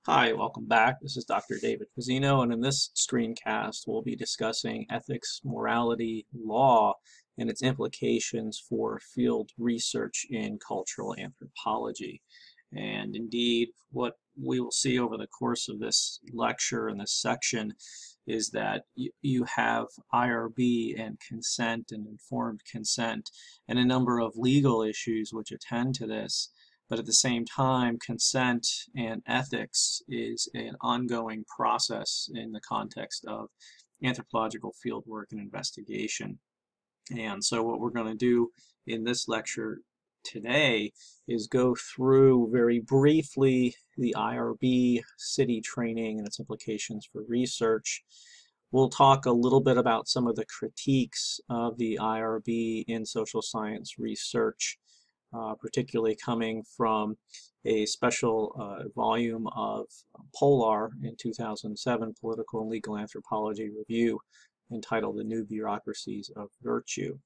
Hi, welcome back. This is Dr. David Fazzino, and in this screencast, we'll be discussing ethics, morality, law, and its implications for field research in cultural anthropology. And indeed, what we will see over the course of this lecture and this section is that you have IRB and consent and informed consent and a number of legal issues which attend to this. But at the same time, consent and ethics is an ongoing process in the context of anthropological fieldwork and investigation. And so what we're going to do in this lecture today is go through very briefly the IRB city training and its implications for research. We'll talk a little bit about some of the critiques of the IRB in social science research, particularly coming from a special volume of Polar in 2007, Political and Legal Anthropology Review, entitled The New Bureaucracies of Virtue.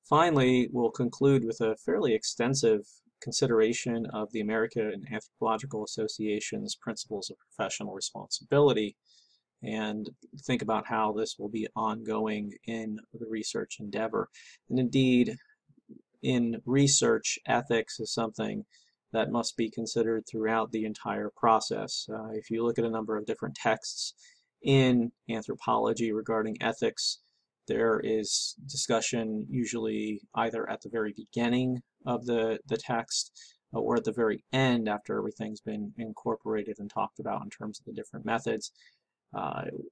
Finally, we'll conclude with a fairly extensive consideration of the American Anthropological Association's principles of professional responsibility and think about how this will be ongoing in the research endeavor. And indeed, in research, ethics is something that must be considered throughout the entire process. If you look at a number of different texts in anthropology regarding ethics, there is discussion usually either at the very beginning of the text or at the very end after everything's been incorporated and talked about in terms of the different methods.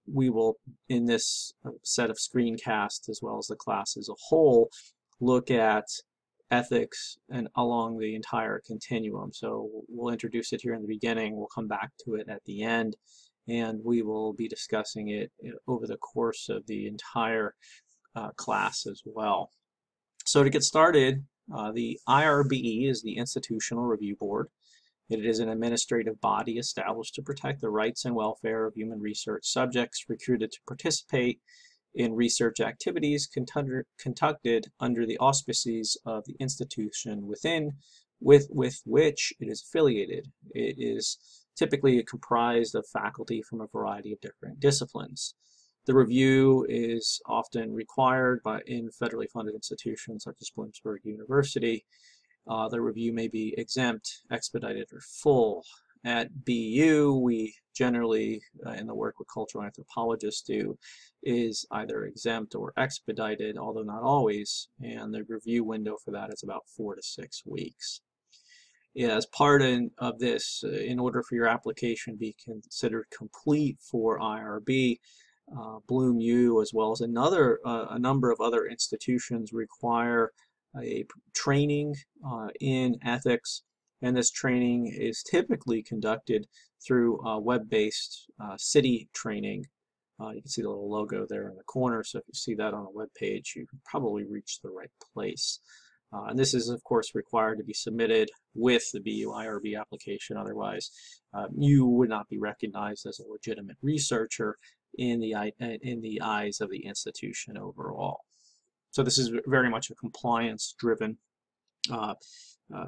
We will, in this set of screencasts as well as the class as a whole, look at ethics and along the entire continuum. So we'll introduce it here in the beginning, we'll come back to it at the end, and we will be discussing it over the course of the entire class as well. So to get started, the IRBE is the Institutional Review Board. It is an administrative body established to protect the rights and welfare of human research subjects recruited to participate in research activities conducted under the auspices of the institution with which it is affiliated. It is typically comprised of faculty from a variety of different disciplines. The review is often required in federally funded institutions such as Bloomsburg University. The review may be exempt, expedited, or full. At BU, we generally, in the work with cultural anthropologists do, is either exempt or expedited, although not always, and the review window for that is about 4 to 6 weeks. As part of this, in order for your application to be considered complete for IRB, Bloom U, as well as a number of other institutions, require a training in ethics, and this training is typically conducted through web-based city training. You can see the little logo there in the corner, so if you see that on a web page, you can probably reach the right place. And this is, of course, required to be submitted with the BU IRB application. Otherwise, you would not be recognized as a legitimate researcher in the eyes of the institution overall. So this is very much a compliance-driven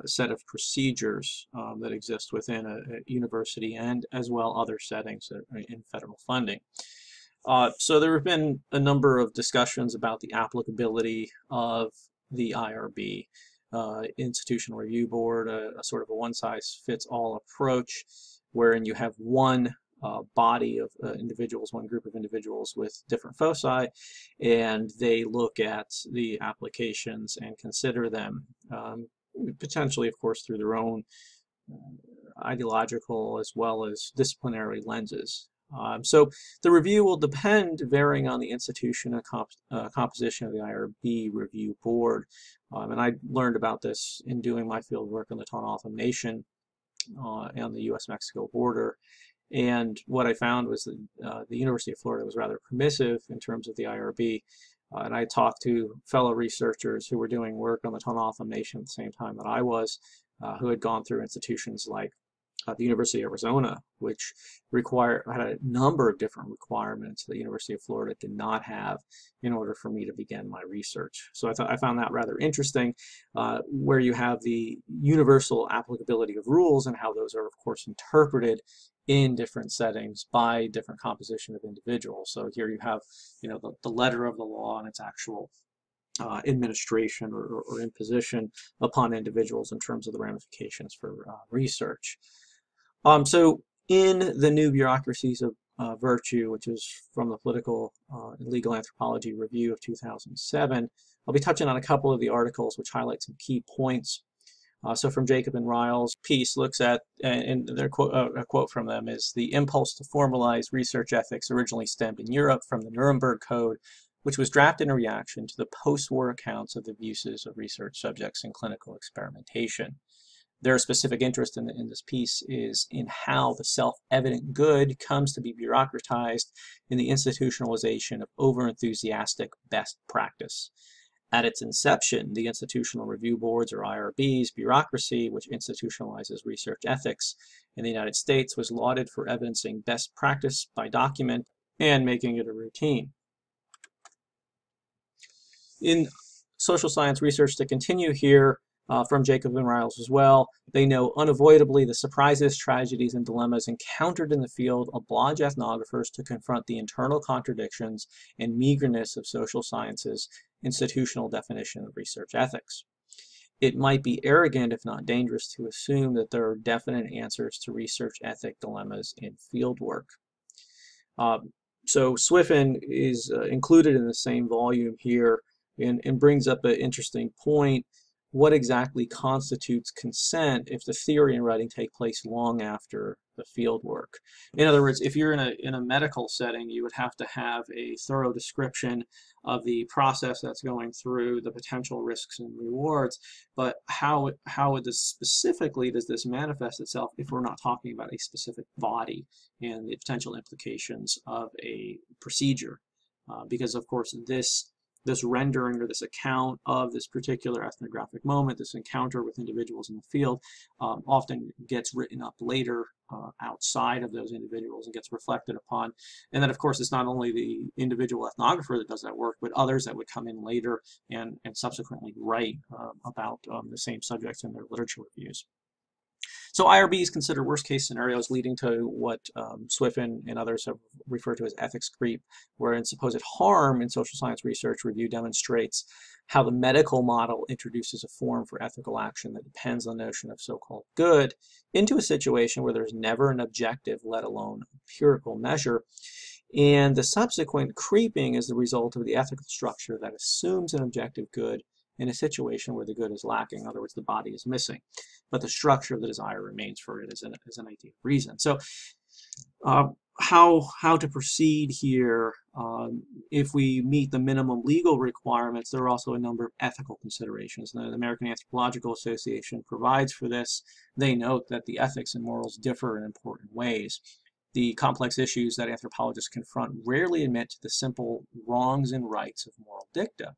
set of procedures that exist within a university and as well other settings in federal funding. So there have been a number of discussions about the applicability of the IRB, Institutional Review Board, a sort of a one-size-fits-all approach wherein you have one body of individuals, one group of individuals with different foci, and they look at the applications and consider them, potentially, of course, through their own ideological as well as disciplinary lenses. So the review will depend, varying on the institution and composition of the IRB review board. And I learned about this in doing my field work on the Tohono O'odham Nation on the U.S.-Mexico border. And what I found was that the University of Florida was rather permissive in terms of the IRB. And I talked to fellow researchers who were doing work on the Tohono O'odham Nation at the same time that I was, who had gone through institutions like the University of Arizona, which had a number of different requirements the University of Florida did not have in order for me to begin my research. So I found that rather interesting, where you have the universal applicability of rules and how those are, of course, interpreted in different settings by different composition of individuals. So here you have, the letter of the law and its actual administration or imposition upon individuals in terms of the ramifications for research. So in the New Bureaucracies of Virtue, which is from the Political and Legal Anthropology Review of 2007, I'll be touching on a couple of the articles which highlight some key points. So from Jacob and Ryle's piece looks at, and their a quote from them is, the impulse to formalize research ethics originally stemmed in Europe from the Nuremberg Code, which was drafted in reaction to the post-war accounts of the abuses of research subjects in clinical experimentation. Their specific interest in this piece is in how the self-evident good comes to be bureaucratized in the institutionalization of over-enthusiastic best practice. At its inception, the Institutional Review Boards, or IRBs, bureaucracy, which institutionalizes research ethics in the United States, was lauded for evidencing best practice by document and making it a routine. In social science research, to continue here, from Jacob and Ryles as well, they know unavoidably the surprises, tragedies, and dilemmas encountered in the field oblige ethnographers to confront the internal contradictions and meagerness of social sciences' institutional definition of research ethics. It might be arrogant, if not dangerous, to assume that there are definite answers to research ethic dilemmas in fieldwork. So Swiffen is included in the same volume here and brings up an interesting point. What exactly constitutes consent if the theory and writing take place long after the field work? In other words, if you're in a medical setting, you would have to have a thorough description of the process that's going through, the potential risks and rewards, but how specifically does this manifest itself if we're not talking about a specific body and the potential implications of a procedure? Because of course this rendering or this account of this particular ethnographic moment, this encounter with individuals in the field, often gets written up later outside of those individuals and gets reflected upon. And then, of course, it's not only the individual ethnographer that does that work, but others that would come in later and subsequently write about the same subjects in their literature reviews. So IRBs consider worst-case scenarios leading to what Swiffen and others have referred to as ethics creep, wherein supposed harm in social science research review demonstrates how the medical model introduces a form for ethical action that depends on the notion of so-called good into a situation where there's never an objective, let alone empirical measure. And the subsequent creeping is the result of the ethical structure that assumes an objective good in a situation where the good is lacking. In other words, the body is missing, but the structure of the desire remains for it as an idea of reason. So how to proceed here? If we meet the minimum legal requirements, there are also a number of ethical considerations. The American Anthropological Association provides for this. They note that the ethics and morals differ in important ways. The complex issues that anthropologists confront rarely admit to the simple wrongs and rights of moral dicta.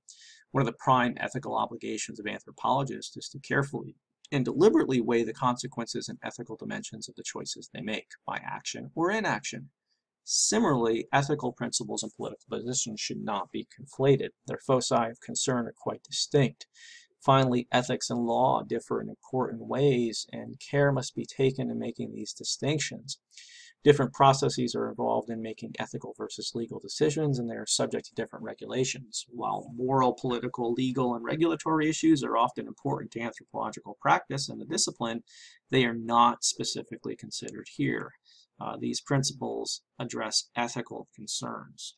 One of the prime ethical obligations of anthropologists is to carefully and deliberately weigh the consequences and ethical dimensions of the choices they make, by action or inaction. Similarly, ethical principles and political positions should not be conflated. Their foci of concern are quite distinct. Finally, ethics and law differ in important ways, and care must be taken in making these distinctions. Different processes are involved in making ethical versus legal decisions, and they are subject to different regulations. While moral, political, legal, and regulatory issues are often important to anthropological practice and the discipline, they are not specifically considered here. These principles address ethical concerns.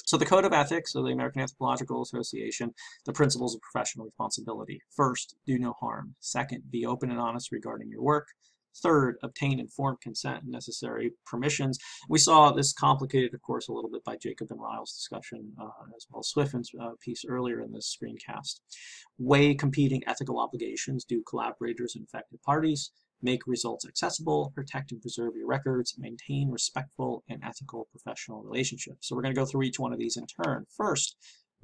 So the Code of Ethics of the American Anthropological Association, the principles of professional responsibility. First, do no harm. Second, be open and honest regarding your work. Third, obtain informed consent and necessary permissions. We saw this complicated, of course, a little bit by Jacob and Ryle's discussion, as well as Swiffen's piece earlier in this screencast. Weigh competing ethical obligations, do collaborators and affected parties, make results accessible, protect and preserve your records, maintain respectful and ethical professional relationships. So we're going to go through each one of these in turn. First,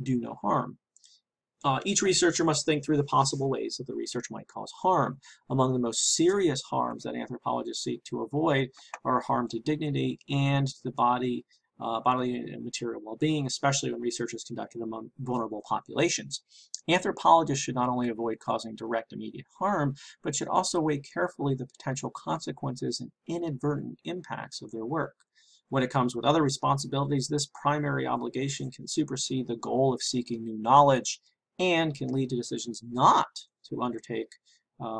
do no harm. Each researcher must think through the possible ways that the research might cause harm. Among the most serious harms that anthropologists seek to avoid are harm to dignity and to the body bodily and material well-being, especially when research is conducted among vulnerable populations. Anthropologists should not only avoid causing direct immediate harm, but should also weigh carefully the potential consequences and inadvertent impacts of their work. When it comes with other responsibilities, this primary obligation can supersede the goal of seeking new knowledge and can lead to decisions not to undertake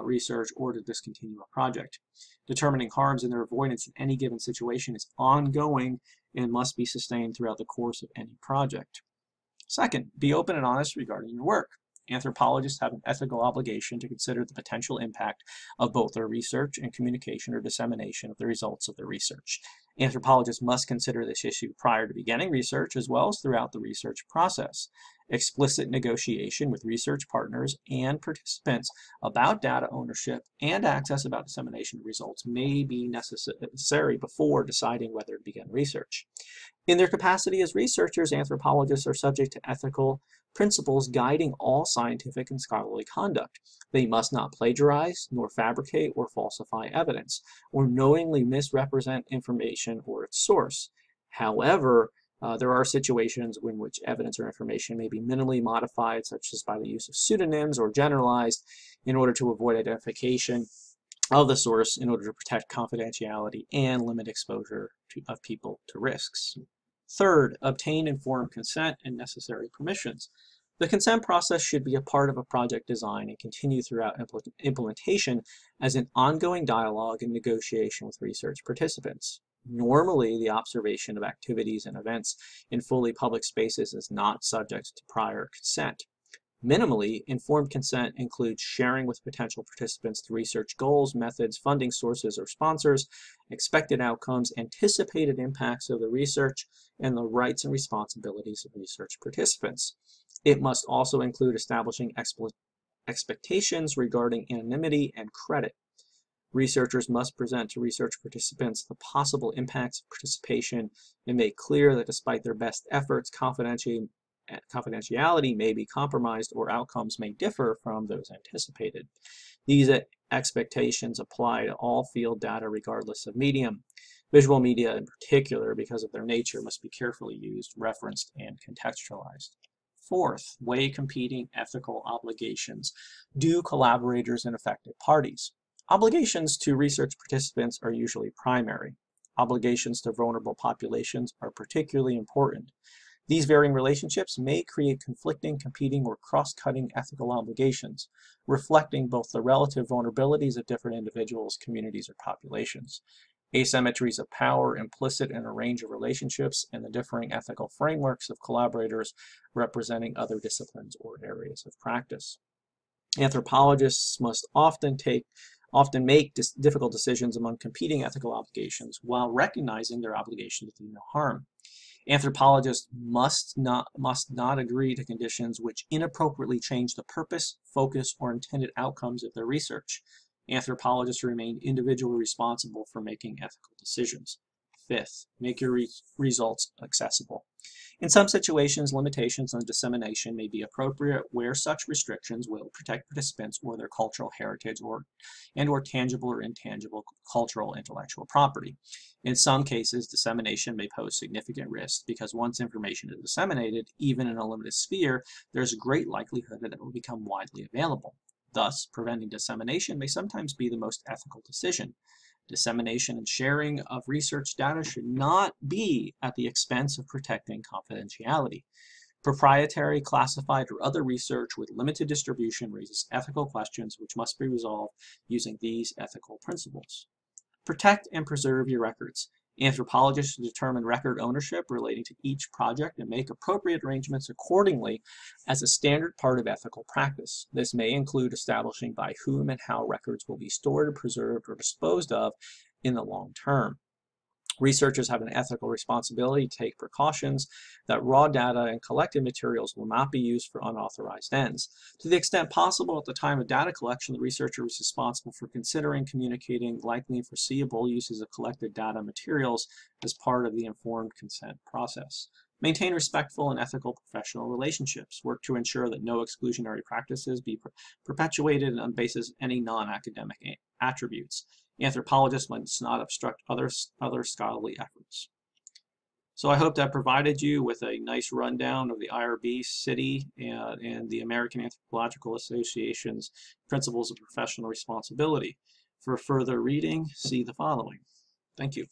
research or to discontinue a project. Determining harms and their avoidance in any given situation is ongoing and must be sustained throughout the course of any project. Second, be open and honest regarding your work. Anthropologists have an ethical obligation to consider the potential impact of both their research and communication or dissemination of the results of their research. Anthropologists must consider this issue prior to beginning research as well as throughout the research process. Explicit negotiation with research partners and participants about data ownership and access about dissemination of results may be necessary before deciding whether to begin research. In their capacity as researchers, anthropologists are subject to ethical principles guiding all scientific and scholarly conduct. They must not plagiarize, nor fabricate or falsify evidence, or knowingly misrepresent information or its source. However, there are situations in which evidence or information may be minimally modified, such as by the use of pseudonyms or generalized, in order to avoid identification of the source in order to protect confidentiality and limit exposure of people to risks. Third, obtain informed consent and necessary permissions. The consent process should be a part of a project design and continue throughout implementation as an ongoing dialogue and negotiation with research participants. Normally, the observation of activities and events in fully public spaces is not subject to prior consent. Minimally, informed consent includes sharing with potential participants the research goals, methods, funding sources, or sponsors, expected outcomes, anticipated impacts of the research, and the rights and responsibilities of research participants. It must also include establishing expectations regarding anonymity and credit. Researchers must present to research participants the possible impacts of participation and make clear that despite their best efforts, confidentiality may be compromised or outcomes may differ from those anticipated. These expectations apply to all field data regardless of medium. Visual media in particular, because of their nature, must be carefully used, referenced, and contextualized. Fourth, weigh competing ethical obligations. Do collaborators and affected parties. Obligations to research participants are usually primary. Obligations to vulnerable populations are particularly important. These varying relationships may create conflicting, competing, or cross-cutting ethical obligations, reflecting both the relative vulnerabilities of different individuals, communities, or populations, asymmetries of power implicit in a range of relationships, and the differing ethical frameworks of collaborators representing other disciplines or areas of practice. Anthropologists must often make difficult decisions among competing ethical obligations while recognizing their obligation to do no harm. Anthropologists must not agree to conditions which inappropriately change the purpose, focus, or intended outcomes of their research. Anthropologists remain individually responsible for making ethical decisions. Fifth, make your results accessible. In some situations, limitations on dissemination may be appropriate where such restrictions will protect participants or their cultural heritage or tangible or intangible cultural intellectual property. In some cases, dissemination may pose significant risks because once information is disseminated, even in a limited sphere, there's a great likelihood that it will become widely available. Thus, preventing dissemination may sometimes be the most ethical decision. Dissemination and sharing of research data should not be at the expense of protecting confidentiality. Proprietary, classified, or other research with limited distribution raises ethical questions which must be resolved using these ethical principles. Protect and preserve your records. Anthropologists determine record ownership relating to each project and make appropriate arrangements accordingly as a standard part of ethical practice. This may include establishing by whom and how records will be stored, preserved, or disposed of in the long term. Researchers have an ethical responsibility to take precautions that raw data and collected materials will not be used for unauthorized ends. To the extent possible at the time of data collection, the researcher is responsible for considering, communicating likely and foreseeable uses of collected data materials as part of the informed consent process. Maintain respectful and ethical professional relationships. Work to ensure that no exclusionary practices be perpetuated on the basis of any non-academic attributes. Anthropologists must not obstruct other scholarly efforts. So I hope that provided you with a nice rundown of the IRB, CITI, and the American Anthropological Association's Principles of Professional Responsibility. For further reading, see the following. Thank you.